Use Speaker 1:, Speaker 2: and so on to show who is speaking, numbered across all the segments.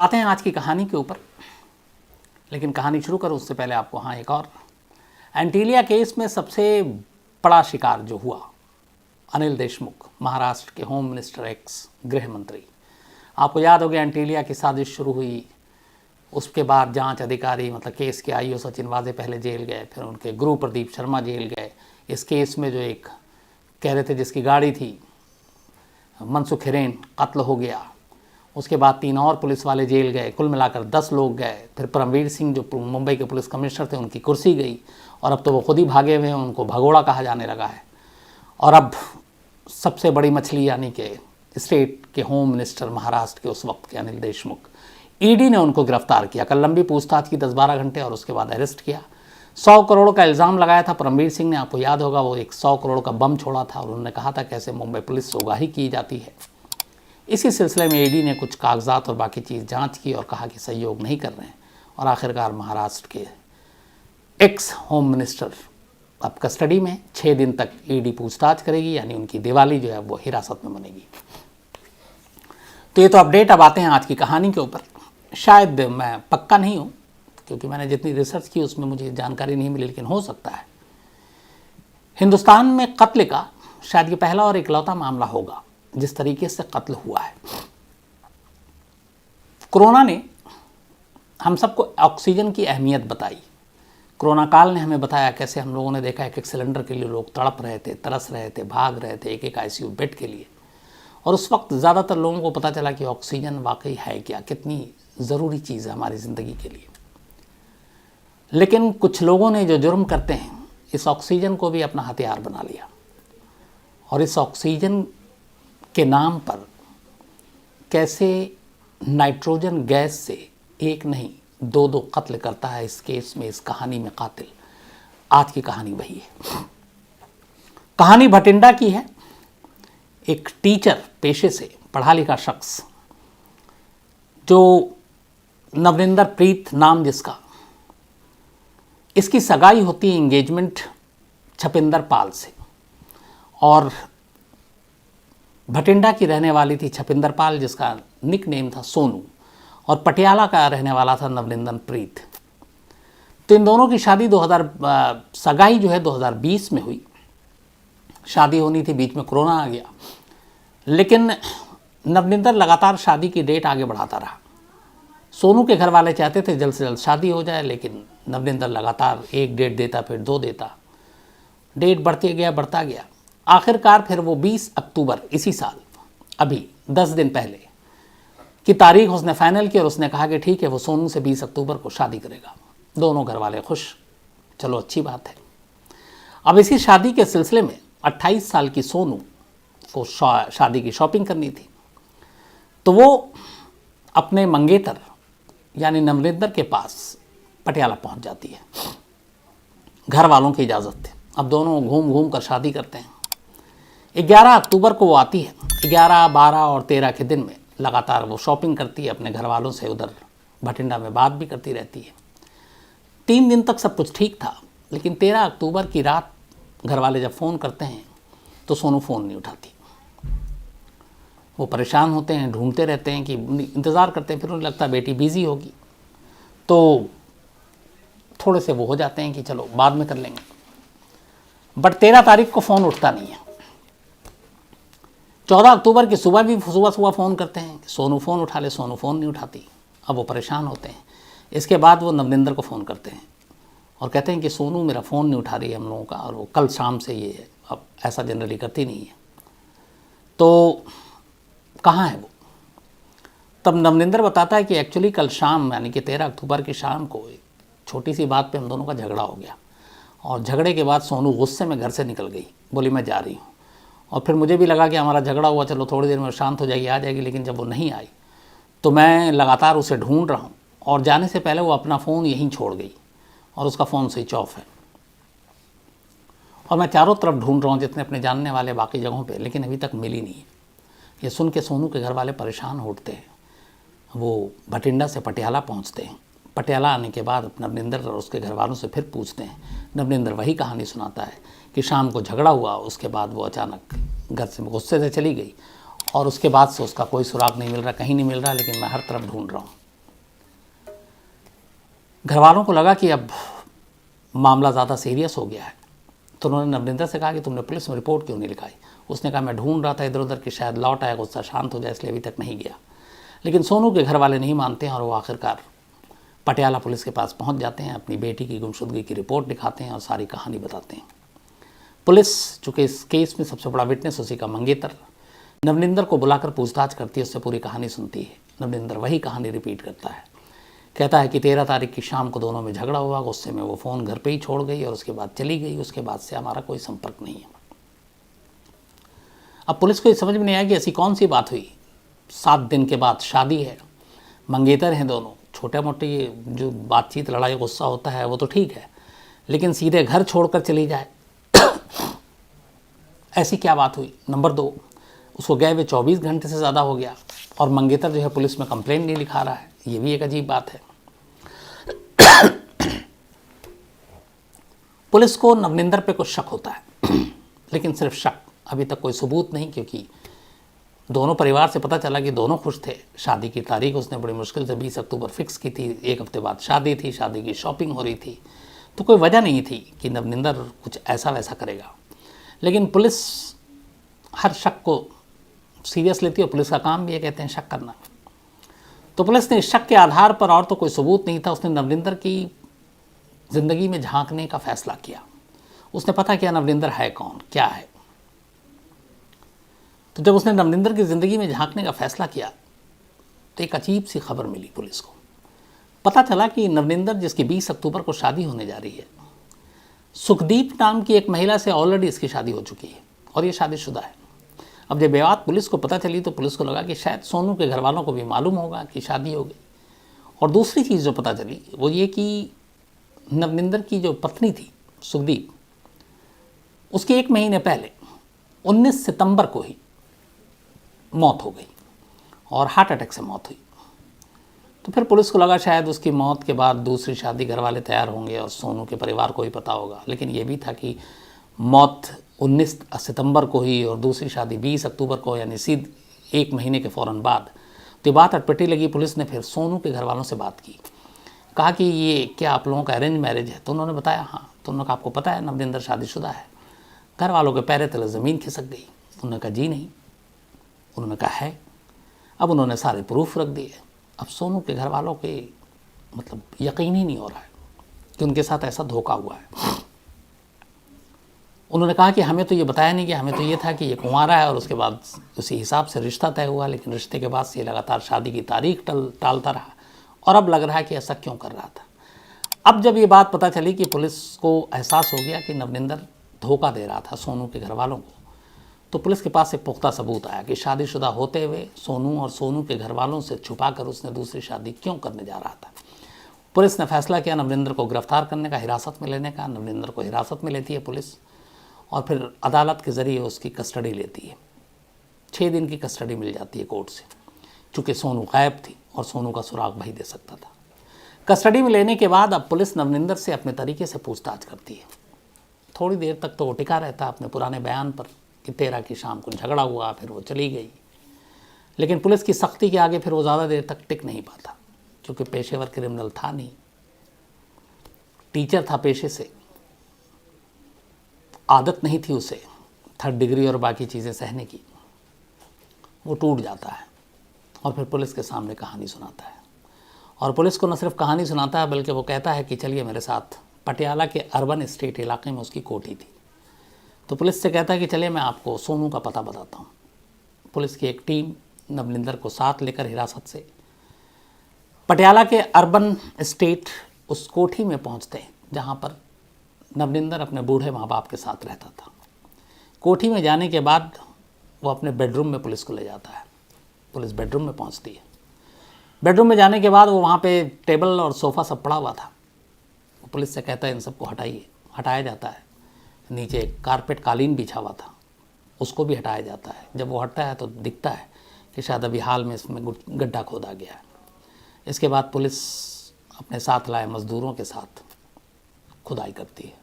Speaker 1: आते हैं आज की कहानी के ऊपर। लेकिन कहानी शुरू करूं उससे पहले आपको एक और एंटीलिया केस में सबसे बड़ा शिकार जो हुआ, अनिल देशमुख, महाराष्ट्र के होम मिनिस्टर, एक्स गृह मंत्री। आपको याद होगा एंटीलिया की साजिश शुरू हुई, उसके बाद जांच अधिकारी मतलब केस के आईओ सचिन वाजे पहले जेल गए, फिर उनके गुरु प्रदीप शर्मा जेल गए। इस केस में जो एक कह रहे थे जिसकी गाड़ी थी मनसुख हिरेन, कत्ल हो गया। उसके बाद 3 और पुलिस वाले जेल गए, कुल मिलाकर 10 लोग गए। फिर परमवीर सिंह जो मुंबई के पुलिस कमिश्नर थे उनकी कुर्सी गई और अब तो वो खुद ही भागे हुए हैं, उनको भगोड़ा कहा जाने लगा है। और अब सबसे बड़ी मछली यानी कि स्टेट के होम मिनिस्टर महाराष्ट्र के उस वक्त के अनिल देशमुख, ईडी ने उनको गिरफ्तार किया। कल लंबी पूछताछ की 10-12 घंटे और उसके बाद अरेस्ट किया। 100 करोड़ का इल्ज़ाम लगाया था परमवीर सिंह ने। आपको याद होगा वो एक 100 करोड़ का बम छोड़ा था और उन्होंने कहा था कैसे मुंबई पुलिस से उगाही की जाती है। इसी सिलसिले में ईडी ने कुछ कागजात और बाकी चीज़ जांच की और कहा कि सहयोग नहीं कर रहे हैं। और आखिरकार महाराष्ट्र के एक्स होम मिनिस्टर अब कस्टडी में 6 दिन तक ईडी पूछताछ करेगी, यानी उनकी दिवाली जो है वो हिरासत में बनेगी। तो ये तो अपडेट। अब आते हैं आज की कहानी के ऊपर। शायद मैं पक्का नहीं हूँ क्योंकि मैंने जितनी रिसर्च की उसमें मुझे जानकारी नहीं मिली, लेकिन हो सकता है हिंदुस्तान में कत्ल का शायद ये पहला और इकलौता मामला होगा जिस तरीके से कत्ल हुआ है। कोरोना ने हम सबको ऑक्सीजन की अहमियत बताई। कोरोना काल ने हमें बताया कैसे हम लोगों ने देखा एक सिलेंडर के लिए लोग तड़प रहे थे, तरस रहे थे, भाग रहे थे एक आईसीयू बेड के लिए। और उस वक्त ज़्यादातर लोगों को पता चला कि ऑक्सीजन वाकई है क्या, कितनी ज़रूरी चीज़ है हमारी ज़िंदगी के लिए। लेकिन कुछ लोगों ने जो जुर्म करते हैं इस ऑक्सीजन को भी अपना हथियार बना लिया और इस ऑक्सीजन के नाम पर कैसे नाइट्रोजन गैस से एक नहीं 2-2 कत्ल करता है। इस केस में, इस कहानी में कातिल, आज की कहानी वही है। कहानी भटिंडा की है। एक टीचर पेशे से, पढ़ा लिखा शख्स जो नवनिंदर प्रीत नाम जिसका, इसकी सगाई होती है एंगेजमेंट छपिंदर पाल से। और भटिंडा की रहने वाली थी छपिंदर पाल जिसका निक नेम था सोनू, और पटियाला का रहने वाला था नवनिंदन प्रीत। तो इन दोनों की शादी सगाई जो है 2020 में हुई। शादी होनी थी, बीच में कोरोना आ गया। लेकिन नवनिंदर लगातार शादी की डेट आगे बढ़ाता रहा। सोनू के घर वाले चाहते थे जल्द से जल्द शादी हो जाए, लेकिन नवनिंदर लगातार एक डेट देता, फिर 2 देता, डेट बढ़ता गया। आखिरकार फिर वो 20 अक्टूबर इसी साल, अभी 10 दिन पहले की तारीख उसने फाइनल की और उसने कहा कि ठीक है वो सोनू से 20 अक्टूबर को शादी करेगा। दोनों घर वाले खुश, चलो अच्छी बात है। अब इसी शादी के सिलसिले में 28 साल की सोनू को शादी की शॉपिंग करनी थी। तो वो अपने मंगेतर यानी नवनिंदर के पास पटियाला पहुंच जाती है। घर वालों की इजाज़त थी। अब दोनों घूम घूम कर शादी करते हैं। 11 अक्टूबर को वो आती है। 11, 12 और 13 के दिन में लगातार वो शॉपिंग करती है अपने घर वालों से, उधर भटिंडा में बात भी करती रहती है। 3 दिन तक सब कुछ ठीक था, लेकिन 13 अक्टूबर की रात घर वाले जब फ़ोन करते हैं तो सोनू फ़ोन नहीं उठाती। वो परेशान होते हैं, ढूंढते रहते हैं कि इंतज़ार करते हैं, फिर उन्हें लगता है बेटी बिज़ी होगी, तो थोड़े से वो हो जाते हैं कि चलो बाद में कर लेंगे। बट 13 तारीख को फ़ोन उठता नहीं है। 14 अक्टूबर की सुबह फ़ोन करते हैं कि सोनू फ़ोन उठा ले, सोनू फ़ोन नहीं उठाती। अब वो परेशान होते हैं। इसके बाद वो नवनिंदर को फ़ोन करते हैं और कहते हैं कि सोनू मेरा फ़ोन नहीं उठा रही है हम लोगों का, और वो कल शाम से ये है, अब ऐसा जनरली करती नहीं है, तो कहाँ है वो। तब नवनिंदर बताता है कि एक्चुअली कल शाम यानी कि 13 अक्टूबर की शाम को एक छोटी सी बात पे हम दोनों का झगड़ा हो गया, और झगड़े के बाद सोनू गुस्से में घर से निकल गई, बोली मैं जा रही हूँ। और फिर मुझे भी लगा कि हमारा झगड़ा हुआ, चलो थोड़ी देर में शांत हो जाएगी, आ जाएगी, लेकिन जब वो नहीं आई तो मैं लगातार उसे ढूंढ रहा हूँ, और जाने से पहले वो अपना फ़ोन यहीं छोड़ गई और उसका फ़ोन स्विच ऑफ है। और मैं चारों तरफ ढूंढ रहा हूँ जितने अपने जानने वाले बाकी जगहों पे, लेकिन अभी तक मिली नहीं है। ये सुन के सोनू के घर वाले परेशान उठते हैं। वो भटिंडा से पटियाला पहुँचते हैं। पटियाला आने के बाद नवनिंदर और उसके घर वालों से फिर पूछते हैं। नवनिंदर वही कहानी सुनाता है कि शाम को झगड़ा हुआ, उसके बाद वो अचानक घर से गुस्से से चली गई और उसके बाद से उसका कोई सुराग नहीं मिल रहा, कहीं नहीं मिल रहा, लेकिन मैं हर तरफ ढूंढ रहा हूँ। घर वालों को लगा कि अब मामला ज़्यादा सीरियस हो गया है, तो उन्होंने नवनिंदर से कहा कि तुमने पुलिस में रिपोर्ट क्यों नहीं लिखाई। उसने कहा मैं ढूंढ रहा था इधर उधर कि शायद लौट आया, गुस्सा शांत हो जाए, इसलिए अभी तक नहीं गया। लेकिन सोनू के घर वाले नहीं मानते हैं और वो आखिरकार पटियाला पुलिस के पास पहुंच जाते हैं, अपनी बेटी की गुमशुदगी की रिपोर्ट लिखाते हैं और सारी कहानी बताते हैं। पुलिस, चूँकि इस केस में सबसे बड़ा विटनेस उसी का मंगेतर, नवनिंदर को बुलाकर पूछताछ करती है, उससे पूरी कहानी सुनती है। नवनिंदर वही कहानी रिपीट करता है, कहता है कि 13 तारीख की शाम को दोनों में झगड़ा हुआ, गुस्से में वो फ़ोन घर पे ही छोड़ गई और उसके बाद चली गई। उसके बाद से हमारा कोई संपर्क नहीं है। अब पुलिस को ये समझ में नहीं आया कि ऐसी कौन सी बात हुई, 7 दिन के बाद शादी है, मंगेतर हैं दोनों, छोटे मोटे ये जो बातचीत लड़ाई गुस्सा होता है वो तो ठीक है, लेकिन सीधे घर छोड़कर चली जाए ऐसी क्या बात हुई। नंबर 2, उसको गए हुए 24 घंटे से ज़्यादा हो गया और मंगेतर जो है पुलिस में कंप्लेंट नहीं लिखा रहा है, ये भी एक अजीब बात है। पुलिस को नवनिंदर पे कुछ शक होता है लेकिन सिर्फ शक, अभी तक कोई सबूत नहीं, क्योंकि दोनों परिवार से पता चला कि दोनों खुश थे। शादी की तारीख उसने बड़ी मुश्किल से 20 अक्टूबर फिक्स की थी, 1 हफ्ते बाद शादी थी, शादी की शॉपिंग हो रही थी, तो कोई वजह नहीं थी कि नवनिंदर कुछ ऐसा वैसा करेगा। लेकिन पुलिस हर शक को सीरियस लेती है और पुलिस का काम भी है, कहते हैं, शक करना। तो पुलिस ने इस शक के आधार पर, और तो कोई सबूत नहीं था, उसने नवनिंदर की ज़िंदगी में झांकने का फैसला किया। उसने पता किया नवनिंदर है कौन, क्या है। तो जब उसने नवनिंदर की ज़िंदगी में झांकने का फैसला किया तो एक अजीब सी खबर मिली पुलिस को। पता चला कि नवनिंदर, जिसकी 20 अक्टूबर को शादी होने जा रही है, सुखदीप नाम की एक महिला से ऑलरेडी इसकी शादी हो चुकी है और ये शादीशुदा है। अब जब ये बात पुलिस को पता चली तो पुलिस को लगा कि शायद सोनू के घर वालों को भी मालूम होगा कि शादी हो गई। और दूसरी चीज़ जो पता चली वो ये कि नवनिंदर की जो पत्नी थी सुखदीप, उसके 1 महीने पहले 19 सितंबर को ही मौत हो गई और हार्ट अटैक से मौत हुई। तो फिर पुलिस को लगा शायद उसकी मौत के बाद दूसरी शादी घर वाले तैयार होंगे और सोनू के परिवार को ही पता होगा। लेकिन ये भी था कि मौत 19 सितंबर को ही और दूसरी शादी 20 अक्टूबर को, यानी सीधे 1 महीने के फ़ौरन बाद। तो ये बात अटपटी लगी। पुलिस ने फिर सोनू के घर वालों से बात की, कहा कि ये क्या आप लोगों का अरेंज मैरिज है? तो उन्होंने बताया हाँ। तो उन्होंने कहा आपको पता है नवनिंदर शादीशुदा है? घर वालों के पैरे तले ज़मीन खिसक गई। उन्होंने कहा जी नहीं। उन्होंने कहा है। अब उन्होंने सारे प्रूफ रख दिए। अब सोनू के घर वालों के मतलब यकीन ही नहीं हो रहा है कि उनके साथ ऐसा धोखा हुआ है। उन्होंने कहा कि हमें तो ये बताया नहीं, कि हमें तो ये था कि ये कुंवारा है और उसके बाद उसी हिसाब से रिश्ता तय हुआ, लेकिन रिश्ते के बाद से ये लगातार शादी की तारीख टालता रहा और अब लग रहा है कि ऐसा क्यों कर रहा था। अब जब ये बात पता चली कि पुलिस को एहसास हो गया कि नवनिंदर धोखा दे रहा था सोनू के घर वालों को, तो पुलिस के पास एक पुख्ता सबूत आया कि शादीशुदा होते हुए सोनू और सोनू के घर वालों से छुपाकर उसने दूसरी शादी क्यों करने जा रहा था। पुलिस ने फैसला किया नवनिंदर को गिरफ्तार करने का, हिरासत में लेने का। नवनिंदर को हिरासत में लेती है पुलिस और फिर अदालत के ज़रिए उसकी कस्टडी लेती है। 6 दिन की कस्टडी मिल जाती है कोर्ट से, चूँकि सोनू गायब थी और सोनू का सुराग भाई दे सकता था। कस्टडी में लेने के बाद अब पुलिस नवनिंदर से अपने तरीके से पूछताछ करती है। थोड़ी देर तक तो वो टिका रहता अपने पुराने बयान पर कि 13 की शाम को झगड़ा हुआ, फिर वो चली गई। लेकिन पुलिस की सख्ती के आगे फिर वो ज़्यादा देर तक टिक नहीं पाता, क्योंकि पेशेवर क्रिमिनल था नहीं, टीचर था पेशे से, आदत नहीं थी उसे 3rd डिग्री और बाकी चीज़ें सहने की। वो टूट जाता है और फिर पुलिस के सामने कहानी सुनाता है। और पुलिस को न सिर्फ कहानी सुनाता है बल्कि वो कहता है कि चलिए मेरे साथ। पटियाला के अर्बन एस्टेट इलाके में उसकी कोठी थी। तो पुलिस से कहता है कि चलिए मैं आपको सोनू का पता बताता हूँ। पुलिस की एक टीम नवनिंदर को साथ लेकर हिरासत से पटियाला के अर्बन एस्टेट उस कोठी में पहुँचते हैं जहाँ पर नवनिंदर अपने बूढ़े माँ बाप के साथ रहता था। कोठी में जाने के बाद वो अपने बेडरूम में पुलिस को ले जाता है। पुलिस बेडरूम में पहुँचती है। बेडरूम में जाने के बाद वो वहाँ पे टेबल और सोफ़ा सब पड़ा हुआ था। वो पुलिस से कहता है इन सबको हटाइए। हटाया जाता है। नीचे कारपेट कालीन बिछा हुआ था, उसको भी हटाया जाता है। जब वो हटता है तो दिखता है कि शायद अभी हाल में इसमें गड्ढा खोदा गया है। इसके बाद पुलिस अपने साथ लाए मज़दूरों के साथ खुदाई करती है।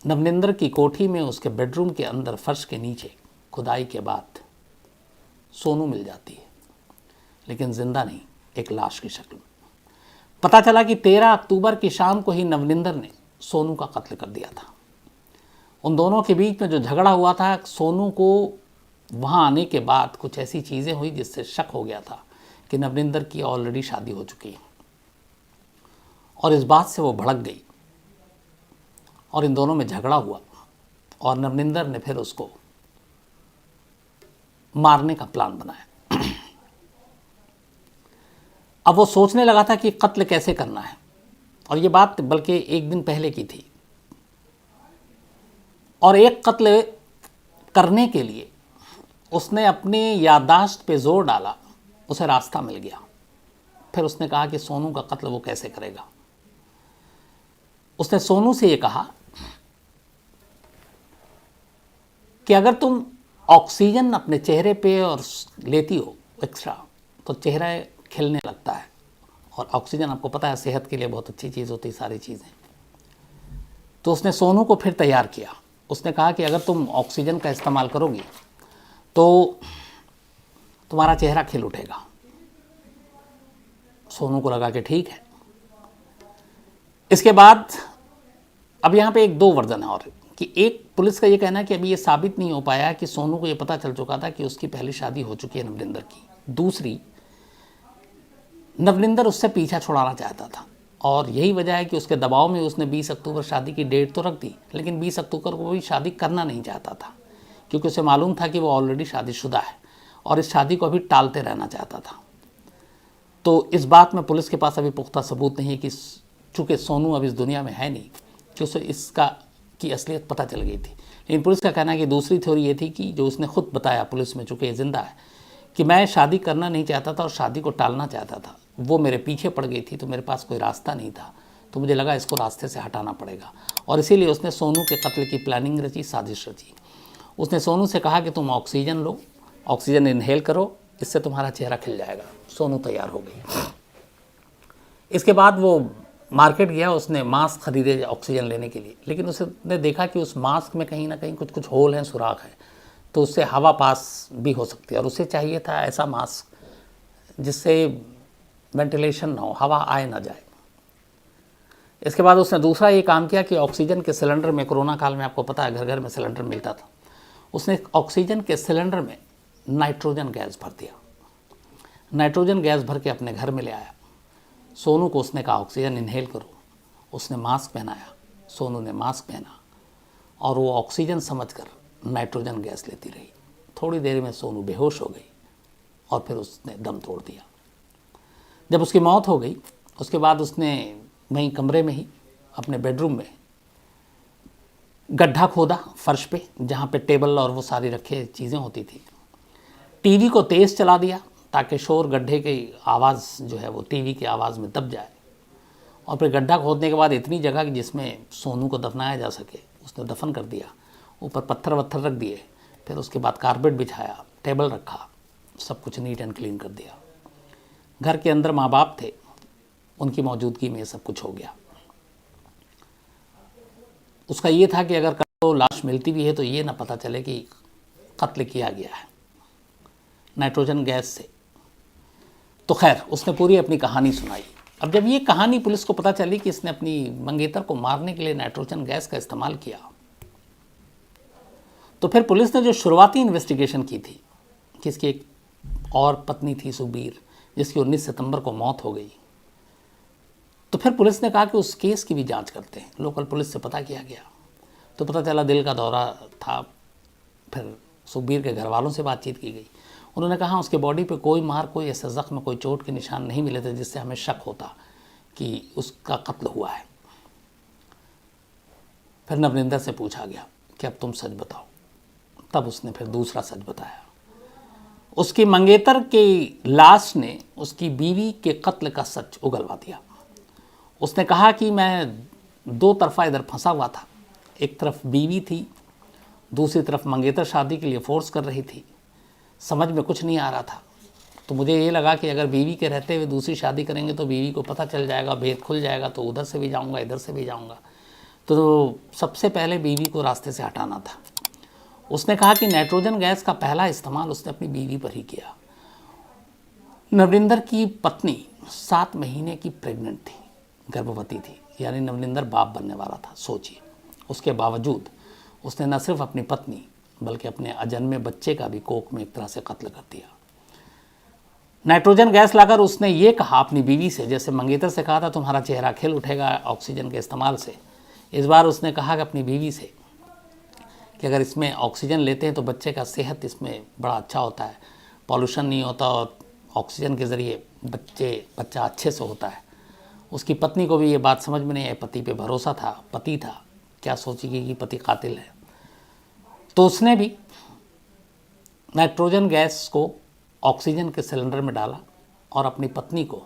Speaker 1: नवनिंदर की कोठी में उसके बेडरूम के अंदर फर्श के नीचे खुदाई के बाद सोनू मिल जाती है, लेकिन जिंदा नहीं, एक लाश की शक्ल में। पता चला कि 13 अक्टूबर की शाम को ही नवनिंदर ने सोनू का कत्ल कर दिया था। उन दोनों के बीच में जो झगड़ा हुआ था, सोनू को वहाँ आने के बाद कुछ ऐसी चीज़ें हुई जिससे शक हो गया था कि नवनिंदर की ऑलरेडी शादी हो चुकी है, और इस बात से वो भड़क गई और इन दोनों में झगड़ा हुआ और नवनिंदर ने फिर उसको मारने का प्लान बनाया। अब वो सोचने लगा था कि कत्ल कैसे करना है, और ये बात बल्कि एक दिन पहले की थी, और एक कत्ल करने के लिए उसने अपने याददाश्त पे जोर डाला। उसे रास्ता मिल गया। फिर उसने कहा कि सोनू का कत्ल वो कैसे करेगा। उसने सोनू से ये कहा कि अगर तुम ऑक्सीजन अपने चेहरे पे और लेती हो एक्स्ट्रा, तो चेहरा खिलने लगता है, और ऑक्सीजन आपको पता है सेहत के लिए बहुत अच्छी चीज़ होती है सारी चीज़ें। तो उसने सोनू को फिर तैयार किया। उसने कहा कि अगर तुम ऑक्सीजन का इस्तेमाल करोगी तो तुम्हारा चेहरा खिल उठेगा। सोनू को लगा कि ठीक है। इसके बाद अब यहाँ पे एक दो वर्जन है, और कि एक पुलिस का ये कहना है कि अभी ये साबित नहीं हो पाया कि सोनू को ये पता चल चुका था कि उसकी पहली शादी हो चुकी है नवनिंदर की। दूसरी, नवनिंदर उससे पीछा छुड़ाना चाहता था, और यही वजह है कि उसके दबाव में उसने 20 अक्टूबर शादी की डेट तो रख दी, लेकिन 20 अक्टूबर को भी शादी करना नहीं चाहता था, क्योंकि उसे मालूम था कि वो ऑलरेडी शादीशुदा है और इस शादी को अभी टालते रहना चाहता था। तो इस बात में पुलिस के पास अभी पुख्ता सबूत नहीं है कि चूँकि सोनू अब इस दुनिया में है नहीं कि उसे इसका की असलियत पता चल गई थी। लेकिन पुलिस का कहना है कि दूसरी थ्योरी ये थी कि जो उसने खुद बताया पुलिस में, चूँकि ज़िंदा है, कि मैं शादी करना नहीं चाहता था और शादी को टालना चाहता था, वो मेरे पीछे पड़ गई थी, तो मेरे पास कोई रास्ता नहीं था, तो मुझे लगा इसको रास्ते से हटाना पड़ेगा, और इसीलिए उसने सोनू के कत्ल की प्लानिंग रची, साजिश रची। उसने सोनू से कहा कि तुम ऑक्सीजन लो, ऑक्सीजन इनहेल करो, इससे तुम्हारा चेहरा खिल जाएगा। सोनू तैयार हो गई। इसके बाद वो मार्केट गया, उसने मास्क खरीदे ऑक्सीजन लेने के लिए, लेकिन उसने देखा कि उस मास्क में कहीं ना कहीं कुछ कुछ होल हैं, सुराख है, तो उससे हवा पास भी हो सकती है, और उसे चाहिए था ऐसा मास्क जिससे वेंटिलेशन ना हो, हवा आए ना जाए। इसके बाद उसने दूसरा ये काम किया कि ऑक्सीजन के सिलेंडर में, कोरोना काल में आपको पता है घर घर में सिलेंडर मिलता था, उसने ऑक्सीजन के सिलेंडर में नाइट्रोजन गैस भर दिया। नाइट्रोजन गैस भर के अपने घर में ले आया। सोनू को उसने कहा ऑक्सीजन इनहेल करो, उसने मास्क पहनाया, सोनू ने मास्क पहना, और वो ऑक्सीजन समझकर नाइट्रोजन गैस लेती रही। थोड़ी देर में सोनू बेहोश हो गई और फिर उसने दम तोड़ दिया। जब उसकी मौत हो गई, उसके बाद उसने वहीं कमरे में ही अपने बेडरूम में गड्ढा खोदा फर्श पे, जहाँ पे टेबल और वो सारी रखे चीज़ें होती थी। टीवी को तेज़ चला दिया ताकि शोर गड्ढे की आवाज़ जो है वो टीवी की आवाज़ में दब जाए, और फिर गड्ढा खोदने के बाद इतनी जगह कि जिसमें सोनू को दफनाया जा सके उसने दफन कर दिया। ऊपर पत्थर वत्थर रख दिए, फिर उसके बाद कारपेट बिछाया, टेबल रखा, सब कुछ नीट एंड क्लीन कर दिया। घर के अंदर माँ बाप थे, उनकी मौजूदगी में ये सब कुछ हो गया। उसका ये था कि अगर कल लाश मिलती भी है तो ये ना पता चले कि कत्ल किया गया है नाइट्रोजन गैस से। तो खैर उसने पूरी अपनी कहानी सुनाई। अब जब ये कहानी पुलिस को पता चली कि इसने अपनी मंगेतर को मारने के लिए नाइट्रोजन गैस का इस्तेमाल किया, तो फिर पुलिस ने जो शुरुआती इन्वेस्टिगेशन की थी कि इसकी एक और पत्नी थी सुखबीर, जिसकी 19 सितंबर को मौत हो गई, तो फिर पुलिस ने कहा कि उस केस की भी जांच करते हैं। लोकल पुलिस से पता किया गया तो पता चला दिल का दौरा था। फिर सुखबीर के घर वालों से बातचीत की गई। उन्होंने कहा उसके बॉडी पे कोई मार, कोई ऐसा ज़ख्म, कोई चोट के निशान नहीं मिले थे जिससे हमें शक होता कि उसका कत्ल हुआ है। फिर नवनिंदर से पूछा गया कि अब तुम सच बताओ। तब उसने फिर दूसरा सच बताया। उसकी मंगेतर की लाश ने उसकी बीवी के कत्ल का सच उगलवा दिया। उसने कहा कि मैं दो तरफा इधर फंसा हुआ था, एक तरफ बीवी थी, दूसरी तरफ मंगेतर शादी के लिए फोर्स कर रही थी। समझ में कुछ नहीं आ रहा था, तो मुझे ये लगा कि अगर बीवी के रहते हुए दूसरी शादी करेंगे तो बीवी को पता चल जाएगा, भेद खुल जाएगा, तो उधर से भी जाऊंगा, इधर से भी जाऊंगा। तो सबसे पहले बीवी को रास्ते से हटाना था। उसने कहा कि नाइट्रोजन गैस का पहला इस्तेमाल उसने अपनी बीवी पर ही किया। नवनिंदर की पत्नी 7 महीने की प्रेग्नेंट थी, गर्भवती थी, यानी नवनिंदर बाप बनने वाला था। सोचिए, उसके बावजूद उसने न सिर्फ अपनी पत्नी बल्कि अपने अजन्मे बच्चे का भी कोख में एक तरह से कत्ल कर दिया। नाइट्रोजन गैस लाकर उसने ये कहा अपनी बीवी से, जैसे मंगेतर से कहा था तुम्हारा चेहरा खिल उठेगा ऑक्सीजन के इस्तेमाल से, इस बार उसने कहा कि अपनी बीवी से कि अगर इसमें ऑक्सीजन लेते हैं तो बच्चे का सेहत इसमें बड़ा अच्छा होता है, पॉल्यूशन नहीं होता और ऑक्सीजन के ज़रिए बच्चा अच्छे से होता है। उसकी पत्नी को भी ये बात समझ में नहीं आई, पति पे भरोसा था, पति था, क्या सोचेगी कि पति कातिल है। तो उसने भी नाइट्रोजन गैस को ऑक्सीजन के सिलेंडर में डाला और अपनी पत्नी को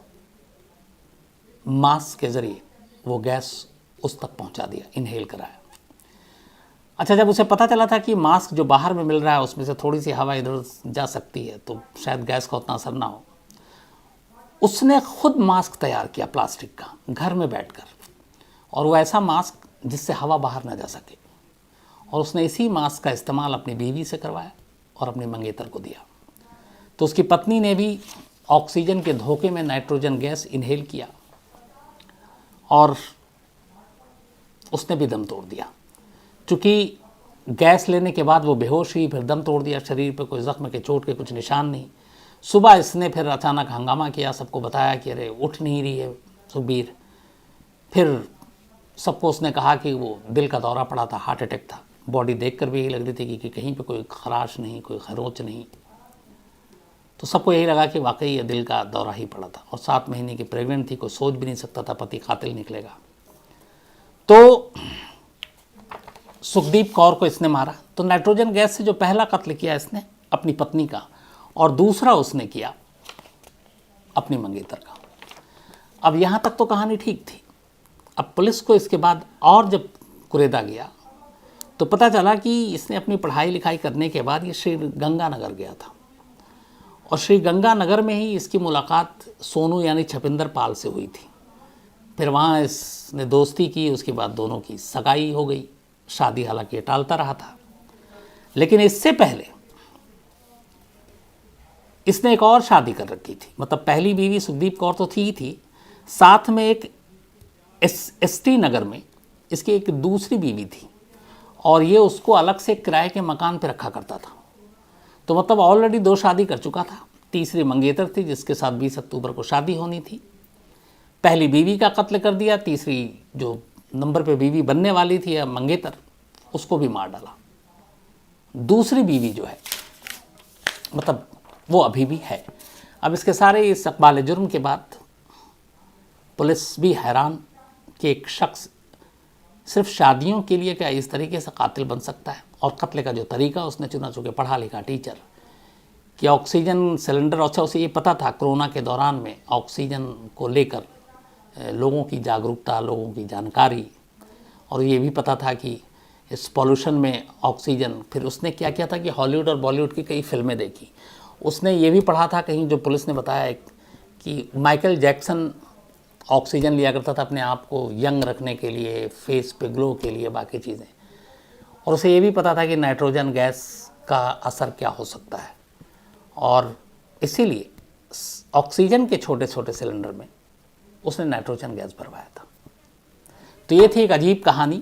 Speaker 1: मास्क के ज़रिए वो गैस उस तक पहुंचा दिया, इनहेल कराया। अच्छा, जब उसे पता चला था कि मास्क जो बाहर में मिल रहा है उसमें से थोड़ी सी हवा इधर जा सकती है तो शायद गैस का उतना असर ना हो, उसने खुद मास्क तैयार किया प्लास्टिक का घर में बैठकर, और वो ऐसा मास्क जिससे हवा बाहर ना जा सके, और उसने इसी मास्क का इस्तेमाल अपनी बीवी से करवाया और अपनी मंगेतर को दिया। तो उसकी पत्नी ने भी ऑक्सीजन के धोखे में नाइट्रोजन गैस इनहेल किया और उसने भी दम तोड़ दिया। चूँकि गैस लेने के बाद वो बेहोश हुई, फिर दम तोड़ दिया, शरीर पर कोई ज़ख्म के चोट के कुछ निशान नहीं। सुबह इसने फिर अचानक हंगामा किया, सबको बताया कि अरे उठ नहीं रही है सुखबीर। फिर सबको उसने कहा कि वो दिल का दौरा पड़ा था, हार्ट अटैक था। बॉडी देखकर भी यही लग रही थी कि कहीं पे कोई खराश नहीं, कोई खरोच नहीं। तो सबको यही लगा कि वाकई ये दिल का दौरा ही पड़ा था, और 7 महीने की प्रेग्नेंट थी, कोई सोच भी नहीं सकता था पति कातिल निकलेगा। तो सुखदीप कौर को इसने मारा। तो नाइट्रोजन गैस से जो पहला कत्ल किया इसने अपनी पत्नी का, और दूसरा उसने किया अपनी मंगेतर का। अब यहाँ तक तो कहानी ठीक थी। अब पुलिस को इसके बाद और जब कुरेदा गया तो पता चला कि इसने अपनी पढ़ाई लिखाई करने के बाद ये श्री गंगानगर गया था, और श्री गंगानगर में ही इसकी मुलाकात सोनू यानी छपिंदर पाल से हुई थी। फिर वहाँ इसने दोस्ती की, उसके बाद दोनों की सगाई हो गई। शादी हालांकि ये टालता रहा था, लेकिन इससे पहले इसने एक और शादी कर रखी थी। मतलब पहली बीवी सुखदीप कौर तो थी ही थी, साथ में एक एसटी नगर में इसकी एक दूसरी बीवी थी, और ये उसको अलग से किराए के मकान पे रखा करता था। तो मतलब ऑलरेडी 2 शादी कर चुका था। तीसरी मंगेतर थी जिसके साथ 20 अक्टूबर को शादी होनी थी। पहली बीवी का कत्ल कर दिया, तीसरी जो नंबर पे बीवी बनने वाली थी या मंगेतर, उसको भी मार डाला। दूसरी बीवी जो है मतलब वो अभी भी है। अब इसके सारे इस इकबाल जुर्म के बाद पुलिस भी हैरान कि एक शख्स सिर्फ शादियों के लिए क्या इस तरीके से कातिल बन सकता है। और कत्ल का जो तरीका उसने चुना, चुके पढ़ा लिखा टीचर, कि ऑक्सीजन सिलेंडर, अच्छा उसे ये पता था कोरोना के दौरान में ऑक्सीजन को लेकर लोगों की जागरूकता, लोगों की जानकारी, और ये भी पता था कि इस पॉल्यूशन में ऑक्सीजन। फिर उसने क्या किया था कि हॉलीवुड और बॉलीवुड की कई फिल्में देखी। उसने ये भी पढ़ा था कहीं, जो पुलिस ने बताया कि माइकल जैक्सन ऑक्सीजन लिया करता था अपने आप को यंग रखने के लिए, फेस पे ग्लो के लिए, बाकी चीज़ें। और उसे ये भी पता था कि नाइट्रोजन गैस का असर क्या हो सकता है, और इसीलिए ऑक्सीजन के छोटे छोटे सिलेंडर में उसने नाइट्रोजन गैस भरवाया था। तो ये थी एक अजीब कहानी